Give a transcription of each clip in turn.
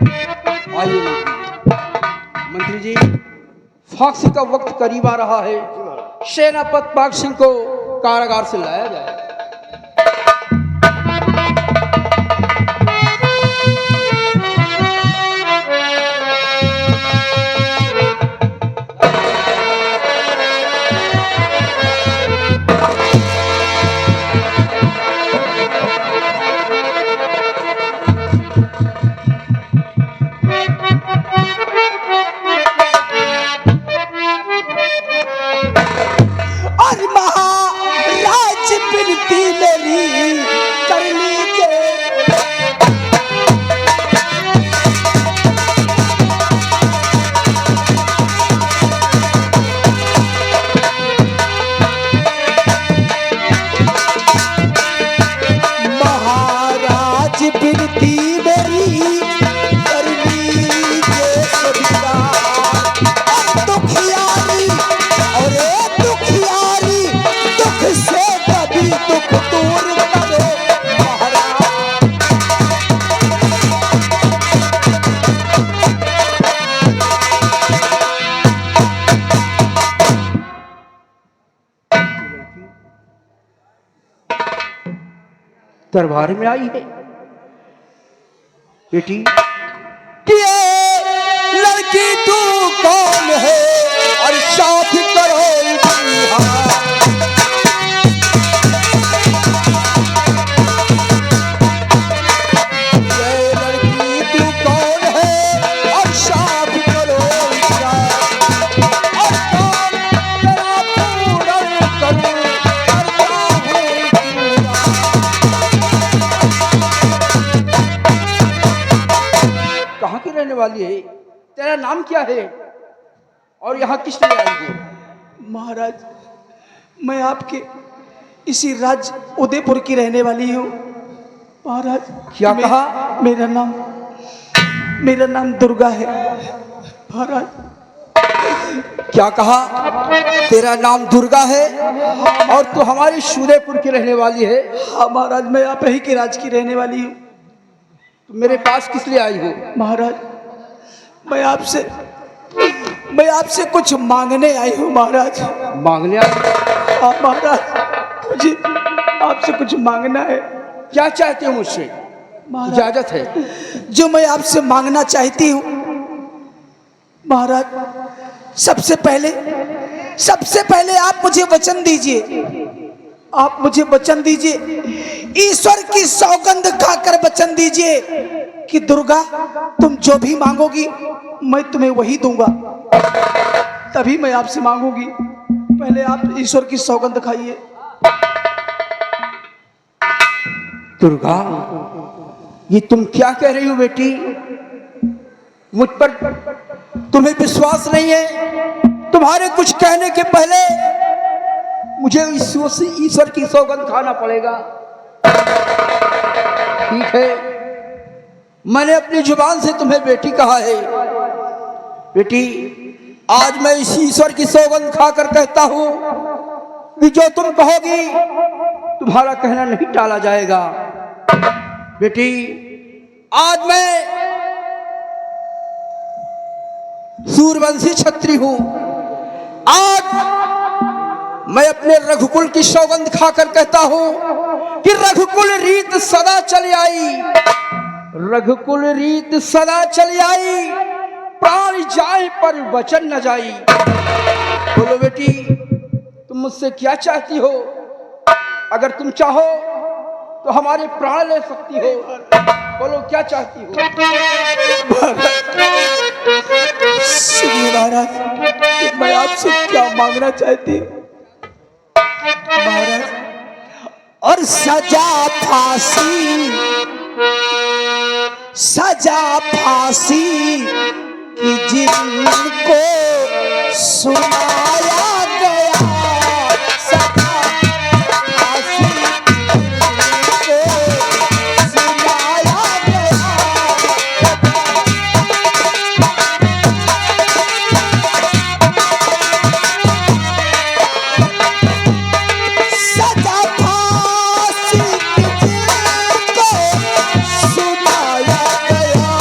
आइए मंत्री जी, फांसी का वक्त करीब आ रहा है। सेनापति बाघ सिंह को कारागार से लाया जाए। दरबार में आई है बेटी। ये लड़की तू कौन है और साथ करो ये लड़की तू कौन है और साथ करो और काम तेरा पूरा करूं कहाँ की रहने वाली है? तेरा नाम क्या है और यहाँ किस लिए आई है? महाराज, मैं आपके इसी राज्य उदयपुर की रहने वाली हूँ। महाराज, क्या कहा? मेरा नाम दुर्गा है। महाराज, क्या कहा? तेरा नाम दुर्गा है और तू हमारी उदयपुर की रहने वाली है? हाँ महाराज, मैं आप ही के राज की रहने वाली हूँ। तो मेरे पास किस लिए आई हो? महाराज, मैं आपसे कुछ मांगने आई हूँ। महाराज, मांगने आई? हाँ महाराज, मुझे आपसे कुछ मांगना है। क्या चाहते हो मुझसे? इजाजत है। जो मैं आपसे मांगना चाहती हूँ महाराज, सबसे पहले आप मुझे वचन दीजिए। आप मुझे वचन दीजिए, ईश्वर की सौगंध खाकर वचन दीजिए कि दुर्गा, तुम जो भी मांगोगी मैं तुम्हें वही दूंगा। तभी मैं आपसे मांगूंगी। पहले आप ईश्वर की सौगंध खाइए। दुर्गा, ये तुम क्या कह रही हो बेटी? मुझ पर तुम्हें विश्वास नहीं है? तुम्हारे कुछ कहने के पहले मुझे ईश्वर की सौगंध खाना पड़ेगा। ठीक है, मैंने अपनी जुबान से तुम्हें बेटी कहा है। बेटी, आज मैं इस ईश्वर की सौगंध खाकर कहता हूं कि जो तुम कहोगी तुम्हारा कहना नहीं टाला जाएगा। बेटी, आज मैं सूर्यवंशी क्षत्रिय हूं। आज मैं अपने रघुकुल की सौगंध खाकर कहता हूं कि रघुकुल रीत सदा चली आई, रघुकुल रीत सदा चली आई, प्राण जाए पर वचन न जाई। बोलो बेटी, तुम मुझसे क्या चाहती हो? अगर तुम चाहो तो हमारे प्राण ले सकती हो। बोलो क्या चाहती हो? सुनिए महाराज, मैं आपसे क्या मांगना चाहती हूँ महाराज। और सजा फांसी कि जिनको सुनाया गया, सजा फांसी को सुनाया गया। सजा फांसी कि जिनको सुनाया गया।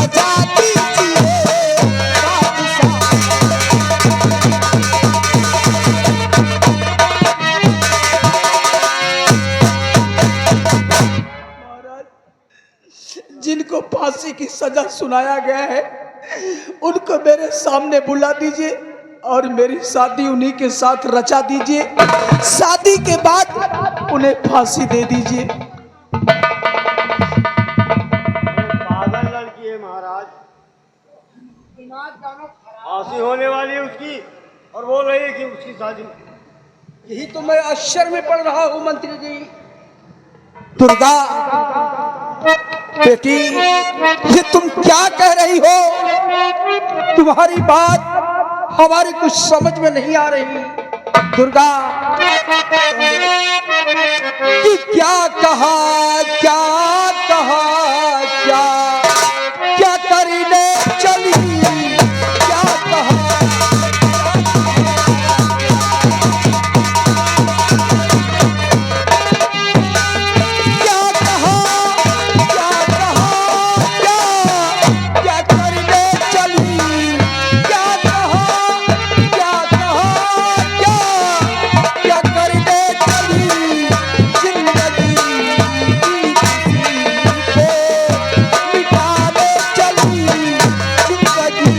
सजा दीजिए बादशाह। जिनको फांसी की सजा सुनाया गया है उनको मेरे सामने बुला दीजिए और मेरी शादी उन्हीं के साथ रचा दीजिए। शादी के बाद उन्हें फांसी दे दीजिए। पागल लड़की है महाराज, फांसी होने वाली है उसकी और बोल रही है कि उसकी शादी। यही तो मैं आश्चर्य में पड़ रहा हूँ मंत्री जी। दुर्गा बेटी, ये तुम क्या कह रही हो? तुम्हारी बात हमारी कुछ समझ में नहीं आ रही। दुर्गा, कि क्या कहा क्या कहा क्या क्या करने चली, क्या कहा क्या कहा क्या कहा क्या क्या करने चली, क्या कहा क्या कहा क्या क्या करने चली, जिंदगी की किसी को मिटाने चली, जिंदगी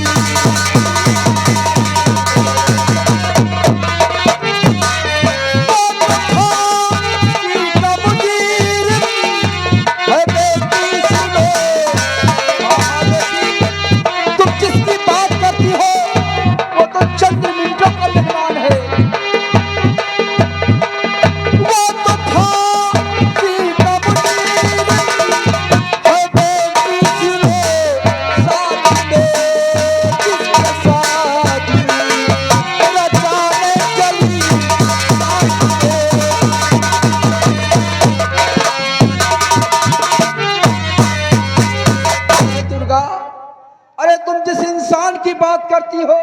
तुम किसकी बात करती हो? वो तो चंद मिनटों का मेहमान है। वो तो फांसी का मुनीर है, बेटी सुनो साथ में जिसके साथ रचाने चली साथ में। दुर्गा, अरे तुम जिस इंसान की बात करती हो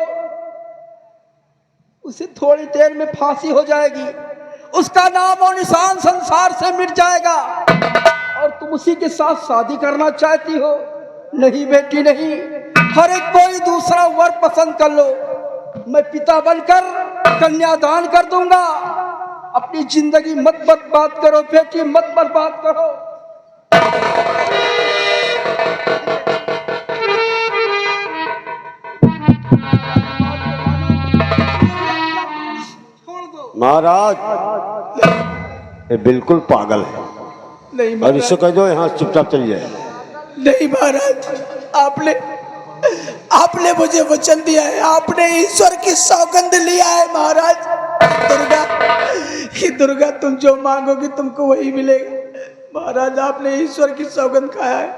उसे थोड़ी देर में फांसी हो जाएगी, उसका नाम और निशान संसार से मिट जाएगा, और तुम उसी के साथ शादी करना चाहती हो? नहीं बेटी नहीं, हर एक कोई दूसरा वर पसंद कर लो। मैं पिता बनकर कन्यादान कर दूंगा। अपनी जिंदगी मत बर्बाद करो बेटी, मत बर्बाद करो। छोड़ दो। महाराज ये बिल्कुल पागल है नहीं और महाराज, इससे कह दो यहाँ चुपचाप चली जाए। नहीं महाराज, आपने मुझे वचन दिया है, आपने ईश्वर की सौगंध लिया है महाराज। दुर्गा, कि दुर्गा तुम जो मांगोगी तुमको वही मिलेगा। महाराज आपने ईश्वर की सौगंध खाया है,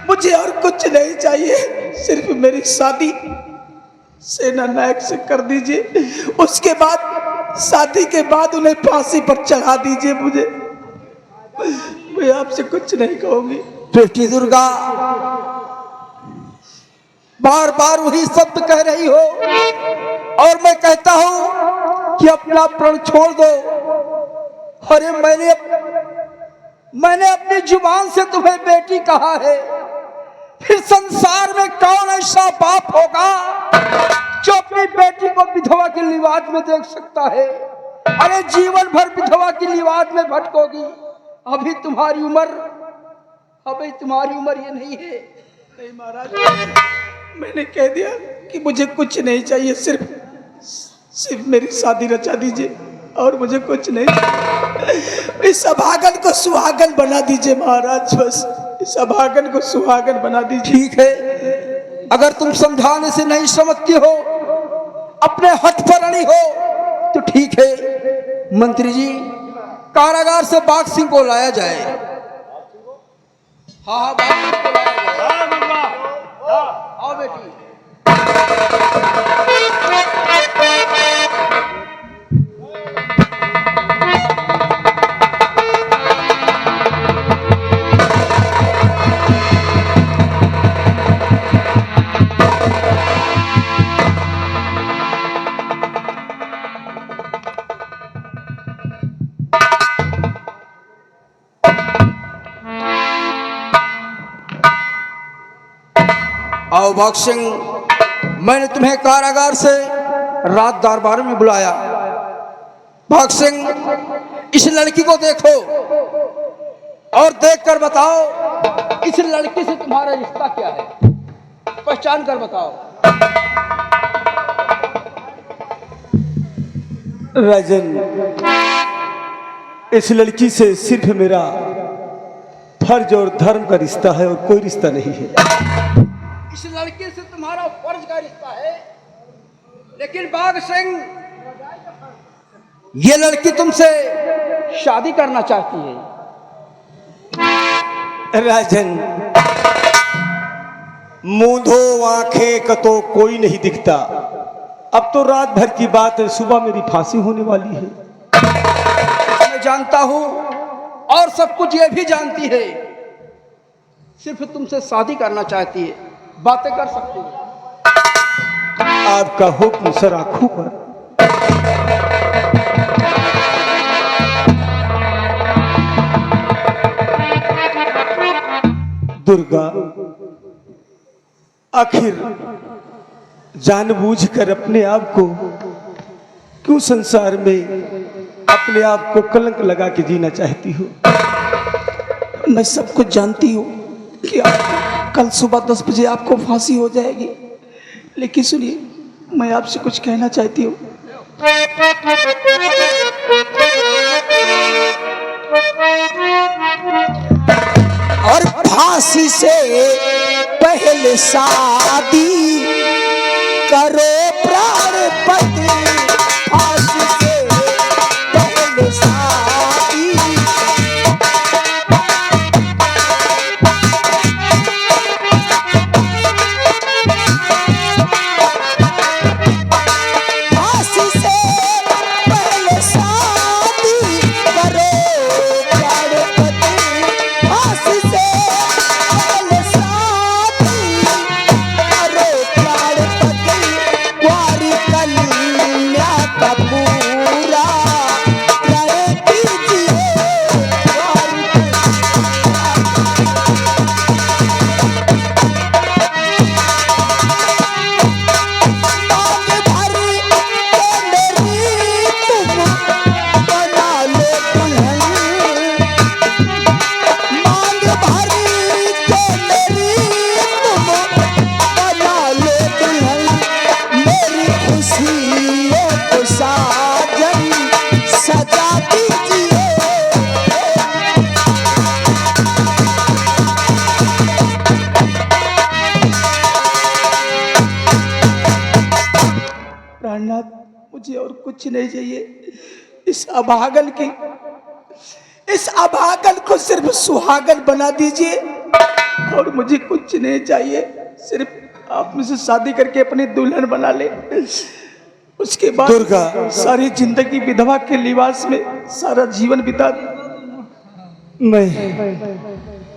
मुझे और कुछ नहीं चाहिए, सिर्फ मेरी शादी सेना नायक से कर दीजिए। उसके बाद शादी के बाद उन्हें फांसी पर चढ़ा दीजिए। मुझे, मैं आपसे कुछ नहीं कहूंगी। बेटी दुर्गा, बार बार वही शब्द कह रही हो और मैं कहता हूं कि अपना प्रण छोड़ दो। अरे मैंने अपनी जुबान से तुम्हें बेटी कहा है, फिर संसार में कौन ऐसा बाप होगा जो अपनी बेटी को विधवा के लिवाज में देख सकता है? अरे जीवन भर विधवा की लिवाज में भटकोगी। अभी तुम्हारी उम्र ये नहीं है। नहीं महाराज, मैंने कह दिया कि मुझे कुछ नहीं चाहिए, सिर्फ मेरी शादी रचा दीजिए और मुझे कुछ नहीं चाहिए। इस अभागन को सुहागन बना दीजिए महाराज, बस इस अभागन को सुहागन बना दीजिए। ठीक है, अगर तुम समझाने से नहीं समझती हो, अपने हठ पर अड़ी हो, तो ठीक है। मंत्री जी, कारागार से बाघ सिंह को लाया जाए। हाँ बाघ सिंह को लाया जाए। आओ बेटी। आओ भाग सिंह, मैंने तुम्हें कारागार से रात दरबार में बुलाया। भाग सिंह, इस लड़की को देखो और देखकर बताओ इस लड़की से तुम्हारा रिश्ता क्या है, पहचान कर बताओ। राजन, इस लड़की से सिर्फ मेरा फर्ज और धर्म का रिश्ता है और कोई रिश्ता नहीं है। इस लड़की से तुम्हारा फर्ज का रिश्ता है, लेकिन बाघ सिंह ये लड़की तुमसे शादी करना चाहती है। राजन, मूंधो आंखें का तो कोई नहीं दिखता। अब तो रात भर की बात है, सुबह मेरी फांसी होने वाली है। मैं जानता हूं और सब कुछ ये भी जानती है, सिर्फ तुमसे शादी करना चाहती है, बातें कर सकती है। आपका हुक्म सर आंखों पर। दुर्गा, आखिर जानबूझकर अपने आप को क्यों संसार में अपने आप को कलंक लगा के जीना चाहती हो? मैं सब कुछ जानती हूँ कि कल सुबह 10 बजे आपको फांसी हो जाएगी, लेकिन सुनिए, मैं आपसे कुछ कहना चाहती हूँ। और फांसी से पहले शादी करो प्राणपति, फांसी से पहले शादी। फांसी से पहले शादी करो प्राणपति, फांसी से पहले शादी करो प्राणपति। कुंवारी कन्या का पूरा प्रण कीजिए, मांग भरी के मेरी तुम बना लो दुल्हन, मांग भरी के मेरी तुम बना लो दुल्हन। मेरी खुशियों को साजन सजा दीजिए। प्राणनाथ, मुझे और कुछ नहीं चाहिए। इस अभागन को सिर्फ सुहागन बना दीजिए और मुझे कुछ नहीं चाहिए। सिर्फ आप मुझसे शादी करके अपनी दुल्हन बना ले, उसके बाद दुर्गा, सारी जिंदगी विधवा के लिबास में सारा जीवन बिता।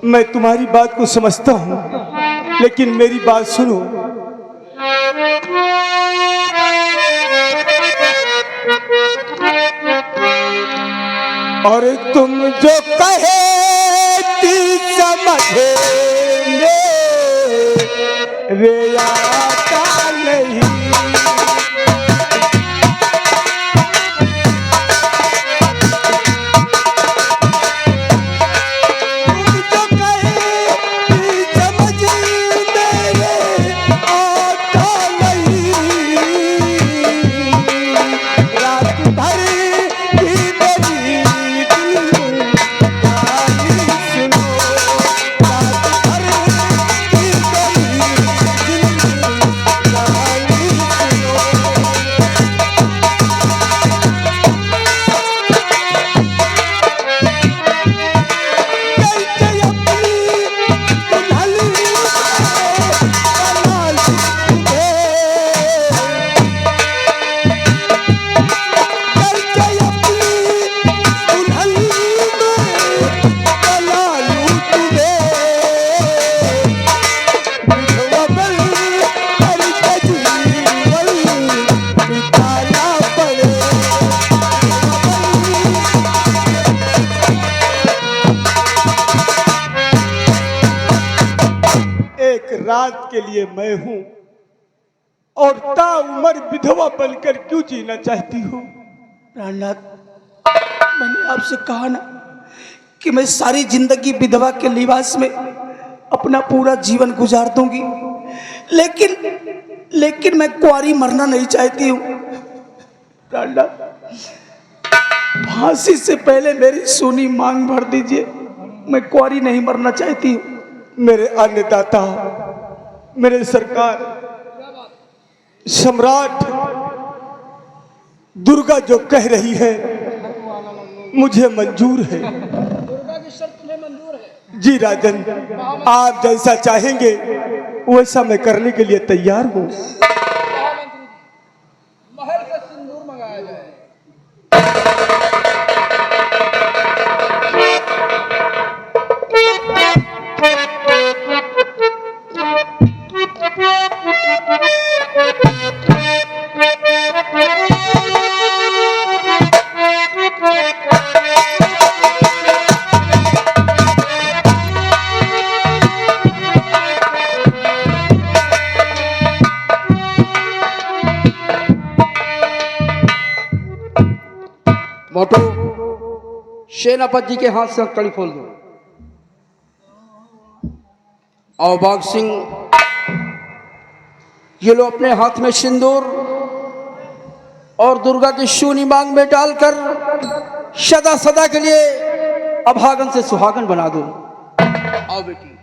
मैं तुम्हारी बात को समझता हूँ, लेकिन मेरी बात सुनो। और तुम जो कहे समझेंगे रे आता नहीं। रात के लिए मैं हूं और ताउम्र विधवा बनकर क्यों जीना चाहती हूँ? प्राणनाथ, मैंने आपसे कहा ना कि मैं सारी जिंदगी विधवा के लिबास में अपना पूरा जीवन गुजार दूंगी, लेकिन मैं कुंवारी मरना नहीं चाहती हूँ। प्राणनाथ, फांसी से पहले मेरी सोनी मांग भर दीजिए, मैं कुंवारी नहीं मरना चाहती हूँ। मेरे अन्नदाता, मेरे सरकार, सम्राट, दुर्गा जो कह रही है मुझे मंजूर है। दुर्गा की शर्त तुम्हें मंजूर है? जी राजन, आप जैसा चाहेंगे वैसा मैं करने के लिए तैयार हूँ। महल से सिंदूर मंगाया जाए। मोटू, सेनापति जी के हाथ से कड़ी खोल दो। और बाघ सिंह, ये लो अपने हाथ में सिंदूर और दुर्गा की शूनी मांग में डालकर सदा सदा के लिए अभागन से सुहागन बना दो। आओ बेटी।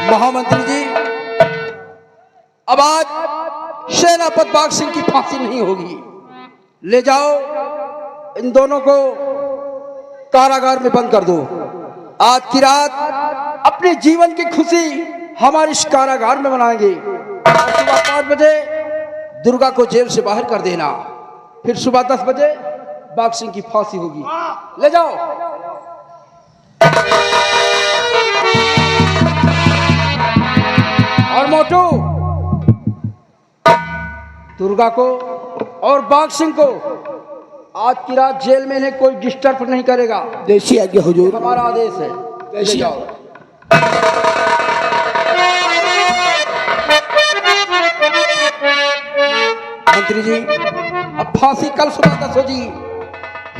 महामंत्री जी, अब आज सेनापति बाघ सिंह की फांसी नहीं होगी। ले जाओ, इन दोनों को कारागार में बंद कर दो। आज की रात अपने जीवन की खुशी हमारे इस कारागार में मनाएंगे। सुबह 5 बजे दुर्गा को जेल से बाहर कर देना, फिर सुबह 10 बजे बाघ सिंह की फांसी होगी। ले जाओ। और मोटू, दुर्गा को और बाघ सिंह को आज की रात जेल में इन्हें कोई डिस्टर्ब नहीं करेगा। देशी आज्ञा हुजूर। हमारा आदेश है। ले जाओ। मंत्री जी, अब फांसी कल सुबह 10 बजे,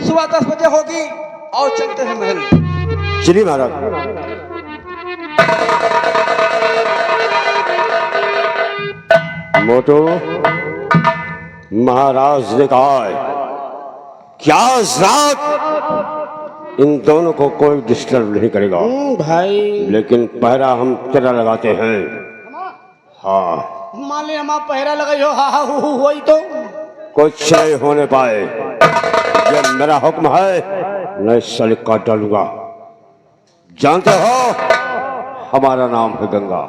सुबह 10 बजे होगी। और चलते हैं महल। चलिए महाराज। मोटो, महाराज ने कहा है क्या रात इन दोनों को कोई डिस्टर्ब नहीं करेगा। भाई, लेकिन पहरा हम तेरा लगाते हैं। हाँ, मान ली हम पहरा लगाई हो, हा वही तो कुछ नहीं होने पाए। ये मेरा हुक्म है, मैं सलिक काट डालूंगा। जानते हो हमारा नाम है गंगा।